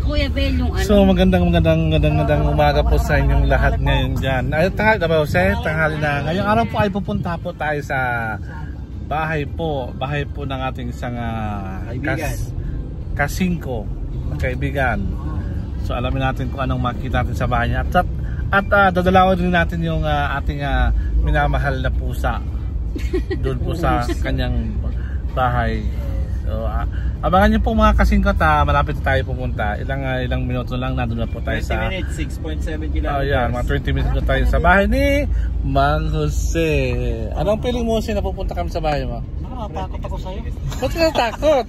Kuya Bel yung ano. So magandang umaga po sa inyong lahat ngayon dyan. Ay, tanghali na ba, Jose? Tanghali na. Ngayong araw po ay pupunta po tayo sa bahay po ng ating isang kasingko, kaibigan. So alamin natin kung anong makikita natin sa bahay niya. At dadalawin din natin yung ating minamahal na pusa doon po sa kanyang bahay. So, abangan niyo po mga kasingkot, malapit na tayo pumunta. Ilang minuto lang nandun na po tayo 20 sa 6.7 kilometers. Oh, yeah, mga 20 minutes na tayo sa bahay ni Mang Jose. Anong feeling mo, Jose, na pupunta kami sa bahay mo? Nakatakot ako sa'yo. Ba't ka natakot?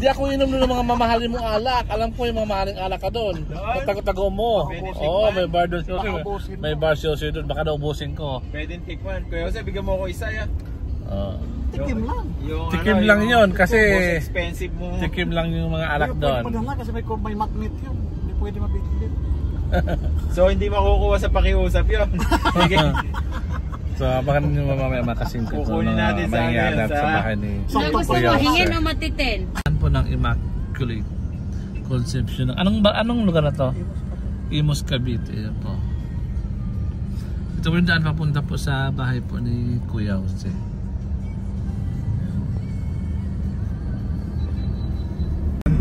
Di ako inom ng mga mamahalin mong alak. Alam ko yung mga mamahaling alak ka doon. Tago mo. Oo, may bar doon. May bar si Jose doon. Baka naubusin ko. Pwede tikman. Kuya Jose, bigyan mo ako isa yan. Tikim lang. Tikim lang yun kasi most expensive mo. tikim lang yung mga alak doon. Pwede mo lang kasi may magnet yun. Hindi pwede mabigyan. So hindi makukuha sa pakiusap yun. So abangan nyo mamaya makasingkot. Kukunin natin sa bahay ni Ano gusto mo, hingin o matitin? Saan po ng Immaculate Conception? Anong lugar na to? Imus, Cavite. Yan po. Ito po yung daan papunta po sa bahay po ni Kuya Jose.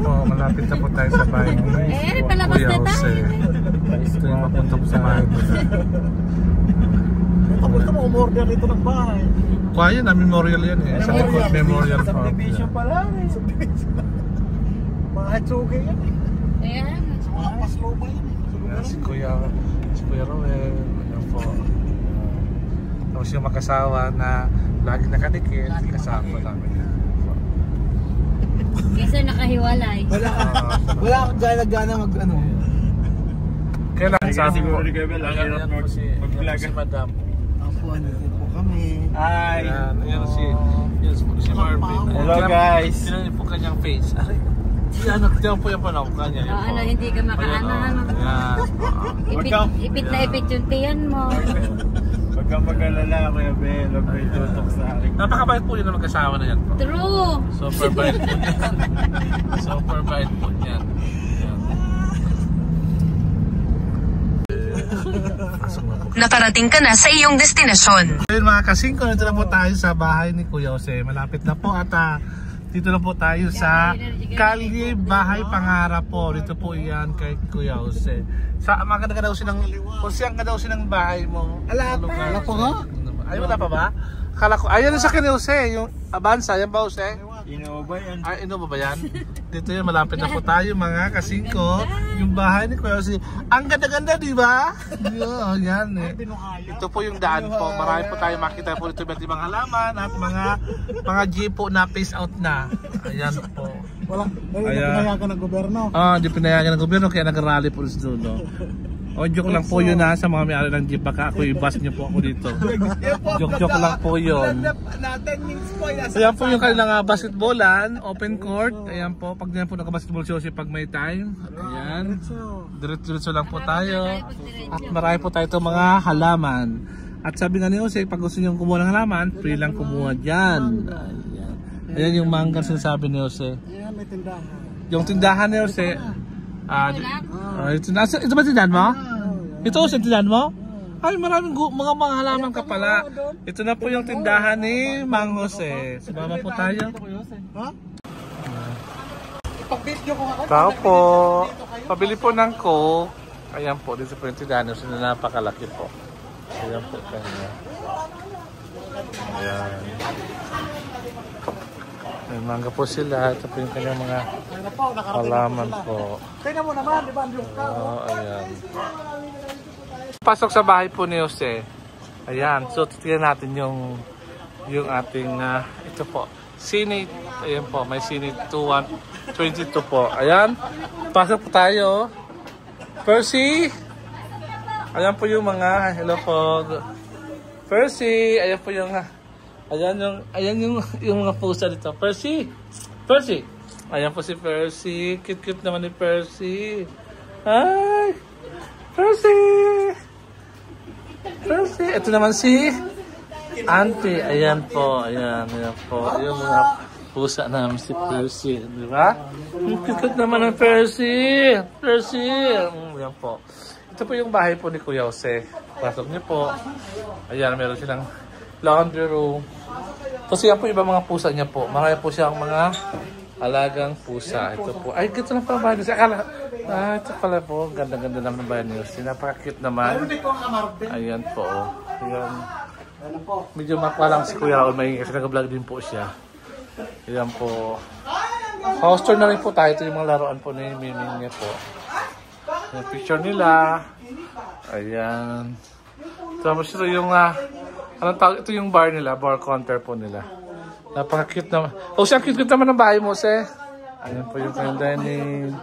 Po, malapit na po tayo sa bahay ni palabas na tayo. Ito yung mapunta po sa bahay po. Tapos ka mo umorder dito ng bahay. Kuha yun, memorial yan eh. Sa likod, memorial park. Subdivision pa lang eh. Bahay tsugi yan eh. Ayan. Mga paslow ba yan eh. Si Kuya Roel. Ayan po. Tapos yung mag-asawa na lagi nakadikit, kasama namin. Kaysa nakahiwalay. Wala akong gana mag ano. Kailan sabi siguro po? ni Kuya Bel, ang hirap mag-vlog. Si Madam. Ako ano po kami. Hi! Ayan si Marvin. Hello guys! Tinan po kanyang face. Tiyan po yung panaukan niya. Ano, hindi ka makaanan. Ipit na ipit yung tiyan mo. Huwag kang mag-alala, Kuya Bel. Huwag may tutok sa akin. Napakabait po yun na mag-asawa na yan po. True! Super bait po niyan. Super bait po niyan. Nakarating ka na sa iyong destinasyon. Ayun mga kasingko, dito na po tayo sa bahay ni Kuya Jose. Malapit na po at dito na po tayo sa Kalye Bahay Pangarap po. Dito po yan kay Kuya Jose. Maganda ka daw siya ng bahay mo. Ala po nga? Ay, wala pa ba? Akala ko, ayan sa akin ni Jose, yung Avanza, yan ba Jose? Innova yan. Ay, Innova ba yan? Dito yan, malapit na po tayo mga kasingko. Yung bahay ni Kuya Jose. Ang ganda-ganda, di ba? Yan eh. Ito po yung daan po. Marami po tayo makita po dito iba't ibang halaman at mga jeep po na phase out na. Ayan po. Wala. Hindi pinayagan ng gobyerno. Hindi pinayagan ng gobyerno kaya nag-rally po sa dulo. O joke lang po yun sa mga may-ari ng jeep. Baka ako i-bus nyo po ako dito. Joke lang po yun. Ayan po yung kanilang basketballan, open court. Ayan po, pag diyan po naka-basketball show pag may time. Ayan. Diretso lang po tayo. At marami po tayo itong mga halaman. At sabi nga ni Jose, pag gusto nyo kumuha ng halaman, free lang kumuha dyan. Ayan yung mangga sinasabi ni Jose. Ayan, may tindahan. Yung tindahan ni Jose. Ito ba tindahan mo? Ito Jose, tindahan mo? Ay, maraming mga halaman ka pala. Ito na po yung tindahan ni Mang Jose. Sumama po tayo. Ha? Ipag-video ko ako. Tao po. Pabili po ng Coke. Ayan po, dito po yung tindahan ni Jose na napakalaki po. Ayan po kanya. Ayan. May mangga po sila. Ito po yung kanyang mga halaman po. Tingnan mo naman, di ba? Ayan. Pasok sa bahay po ni Jose. Ayan. So, titignan natin yung ating, ito po. Senate. Ayan po. May Senate 2122 po. Ayan. Pasok po tayo. Percy. Ayan po yung mga, hello po. Percy. Ayan po yung, ayan yung mga pusa dito. Percy. Ayan po si Percy. Cute naman ni Percy. Hi. Percy. Ito naman si Auntie. Ayan po. Ayan po. Yung mga pusa namin si Percy, di ba? Ang cute naman ng Percy! Percy! Yan po. Ito po yung bahay po ni Kuya Jose. Pasok niyo po. Ayan, meron silang laundry room. Kasi yan po iba mga pusa niya po. Marami po siyang mga alagang pusa. Ito po. Ay, gito lang pala bahay niya. Ito pala po. Ganda-ganda naman ng bahay niya. Napaka-cute naman. Ayan po. Ayan. Medyo makwa lang si Kuya Raul. May kasi nag-vlog din po siya. Ayan po. House tour na rin po tayo. Ito yung mga laruan po ni Miming niya po. Yung picture nila. Ayan. Tapos ito yung anong tawag? Ito yung bar nila, bar counter po nila. Napaka-cute naman. Oh, siya cute naman ng bahay mo, se. Ayan po yung kanyang dining.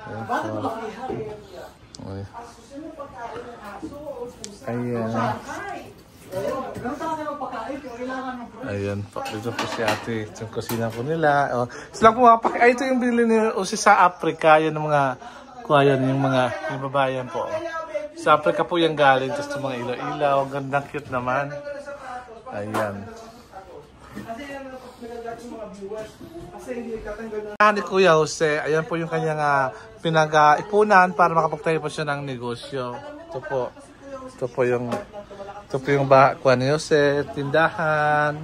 Ayan po. Ayan. Ayan po. Dito po si ate. Ito yung kusina po nila. Oh, sila po ay, ito yung binili ni Usi sa Africa. Yan yung mga kuhayan, yung babayan po. Sa Africa po yung galing. Tapos itong mga ilaw-ilaw. Gandang cute naman. Ayan. Ni Kuya Jose, ayan po yung kanyang pinag-ipunan para makapagtayo po siya ng negosyo. Ito po yung kuha ni Jose, tindahan.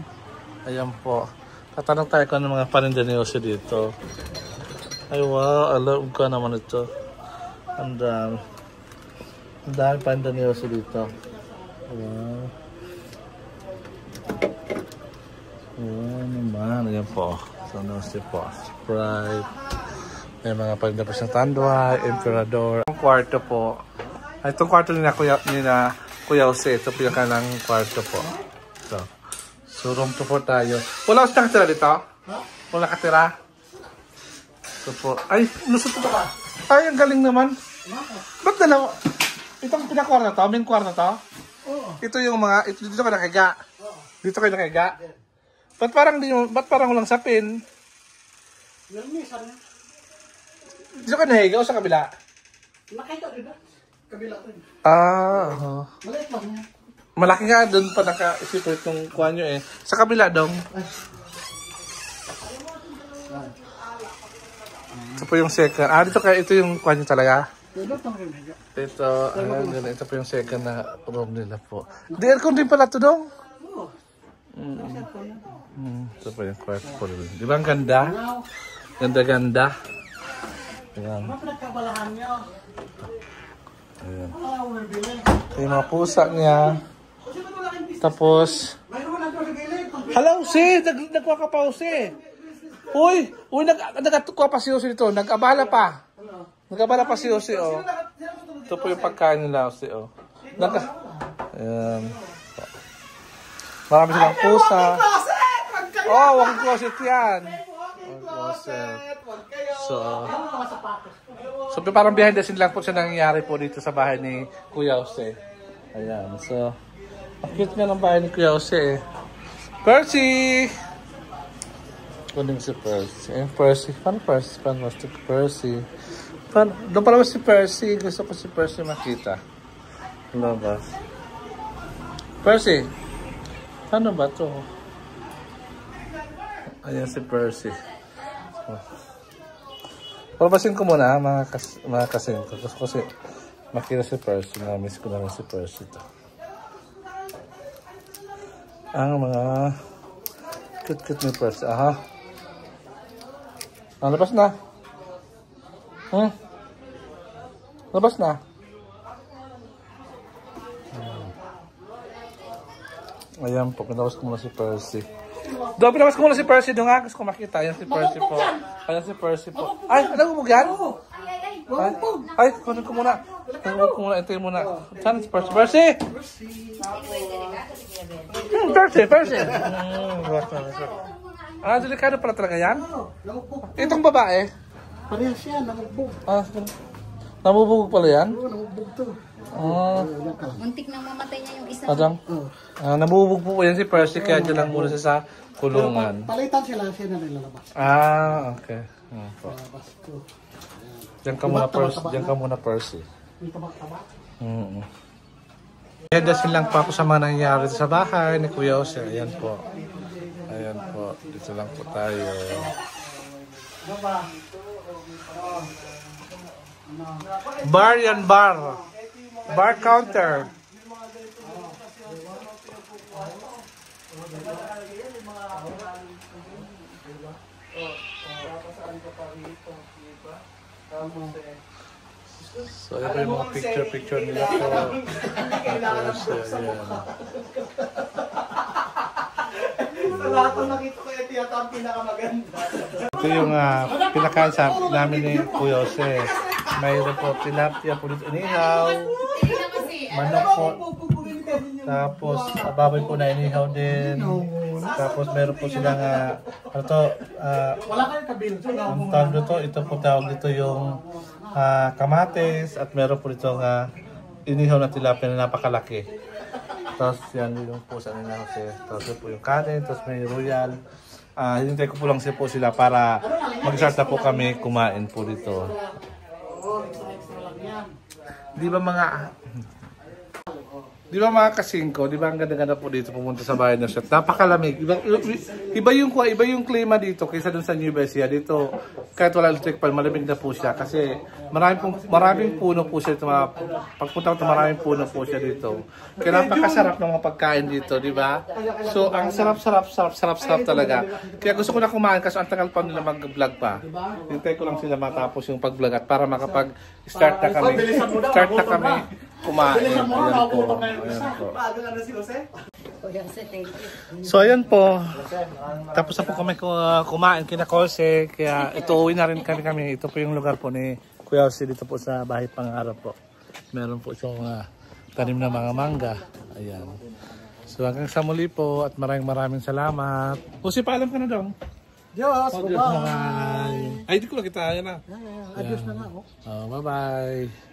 Ayan po. Tatanong tayo kung ano mga paninda ni Jose dito. Ay wow, alam ko naman ito. Ang dami paninda ni Jose dito. Wow. Oo naman, ayan po. So, Jose po. Sprite. May mga paninda po siyang Tanduay, Emperador. Ang kwarto po. Itong kwarto ni na Kuya Jose. Ito po yung kanilang kwarto po. So room to po tayo. Wala kasi nakatira dito? Wala nakatira? Ito po. Ay, nasa ito ba? Ay, ang galing naman. Ba't dalawa? Itong pinakwarto to? Main kwarto to? Ito yung mga, dito ka nakahiga? Dito kayo nakahiga? Ba't parang walang sapin? Dito ka nahiga o sa kabila? Nakita dito. Kabila ko. Maliit lang yan. Malaki nga doon pa naka-isipit yung kuha nyo eh. Sa kabila dong. Ito po yung second. Dito kayo, ito yung kuha nyo talaga? Ito po yung second na room nila po. Di aircon din pala ito dong? Ito po yung kwarto po rin. Di ba ang ganda? Ganda-ganda. Ayan. Ayan. Ito yung mga pusa niya. Tapos, hello, si! Nagkuha ka pa, si! Uy! Nagkuha pa si Jose dito. Nag-abala pa. Nag-abala pa si Jose, oh. Ito po yung pagkain nila, si, oh. Ayan. Marami silang pusa. Oh, wag closet yan. So parang behind the scene lang po siya nangyayari po dito sa bahay ni Kuya Jose. Ayan, so ang cute nga ng bahay ni Kuya Jose eh. Percy! Kuning si Percy. Ayan, Percy. Paano Percy? Paano mas Percy? Doon pala si Percy. Gusto ko si Percy makita. Labas. Percy! Paano ba ito? Ayan si Percy. Palabasin ko muna mga kasing ko. Kasi makita si Percy. Na-miss ko na rin si Percy ito. Ang mga cute-cute ni Percy. Aha. Labas na. Labas na. Ayan po. Pinabas ko muna si Percy. Pinabas ko muna si Percy doon nga. Gusto ko makita. Ayan si Percy po. Ayan si Percy po. Ay, nagubog yan? Ay, kunin ko muna. Nagubog ko muna. Ito muna. Saan si Percy? Percy! Percy! Delikado pala talaga yan? Itong babae? Parehas yan, namubog. Namubog pala yan? Oo, namubog to. Muntik na mamatay niya yung isa. Nabubog po yan si Percy kaya dyan lang muna siya sa kulungan. Palitan sila na nilalabas. Okay. Diyan ka muna Percy. May tabak-tabak. Dasin lang pa ako sa mga nangyayari sa bahay ni Kuya Jose. Ayan po. Ayan po. po. Dito lang po tayo. Bar yan, bar. Bar counter. So, ito yung mga picture nila po. Tapos, ayan. Sa lahat ng nakita ko, ito yata ang pinakamaganda. Ito yung pinakain sa namin ni Kuya Jose. Mayroon po tilapia po dito inihaw. Manok po. Tapos, baboy po na inihaw din. Tapos, meron po silang, ano to, Wala kayong kabil. ang tawag dito, ito po tawag dito yung kamates at meron po dito inihaw na tilapia na napakalaki. Tapos yan yung po sa nila kasi. Tapos yun po yung kanin, tapos may royal. Hinintay ko po lang po sila para mag-start na po kami kumain po dito. Di ba mga kasingko, di ba ang ganda-ganda po dito pumunta sa bahay ng chef. Napakalamig. Iba yung klima dito kaysa dun sa New Besia. Dito, kahit wala electric pan, malamig na po siya. Kasi maraming puno po siya dito. Pagpunta ko, maraming puno po siya dito. Kaya napakasarap ng mga pagkain dito, di ba? So, ang sarap talaga. Kaya gusto ko na kumain kasi ang tagal pa nila mag-vlog pa. Hintay ko lang sila matapos yung pag-vlog at para makapag-start na kami. Kumain. Ayan po. So ayan po. Tapos na po kami kumain kina Jose. Kaya ito uwi na rin kami. Ito po yung lugar po ni Kuya Jose dito po sa bahay pangarap po. Meron po siyang tanim na mga mangga. Ayan. So hanggang sa muli po at maraming salamat. Jose, paalam ka na daw. Diyos, bye-bye. Ay, di ko lang kita. Ayan na. Adios na nga. Bye-bye.